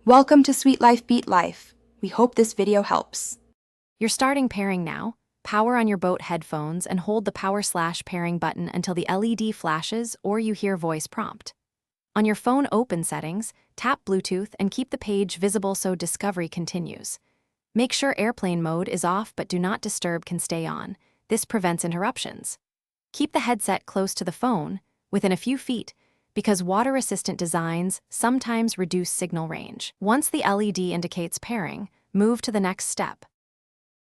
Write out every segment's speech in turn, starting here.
Welcome to Sweet Life Beat Life. We hope this video helps. You're starting pairing now. Power on your boat headphones and hold the power/pairing button until the LED flashes or you hear voice prompt. On your phone open settings, tap Bluetooth and keep the page visible so discovery continues. Make sure airplane mode is off but do not disturb can stay on. This prevents interruptions. Keep the headset close to the phone, within a few feet, because water-resistant designs sometimes reduce signal range. Once the LED indicates pairing, move to the next step.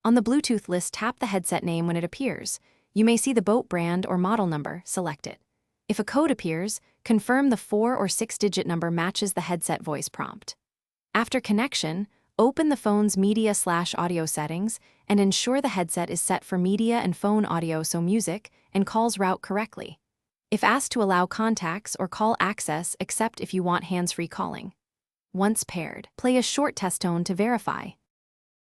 On the Bluetooth list, tap the headset name when it appears. You may see the boat brand or model number, select it. If a code appears, confirm the 4 or 6-digit number matches the headset voice prompt. After connection, open the phone's media/audio settings and ensure the headset is set for media and phone audio so music and calls route correctly. If asked to allow contacts or call access, accept if you want hands-free calling. Once paired, play a short test tone to verify.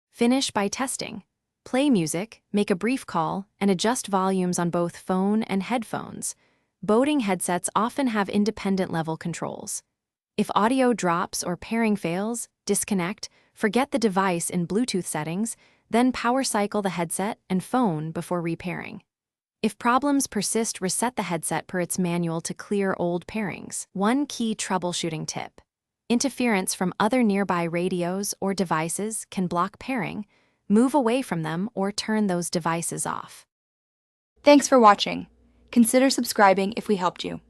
Finish by testing. Play music, make a brief call, and adjust volumes on both phone and headphones. Boating headsets often have independent level controls. If audio drops or pairing fails, disconnect, forget the device in Bluetooth settings, then power cycle the headset and phone before repairing. If problems persist, reset the headset per its manual to clear old pairings. One key troubleshooting tip. Interference from other nearby radios or devices can block pairing. Move away from them or turn those devices off. Thanks for watching. Consider subscribing if we helped you.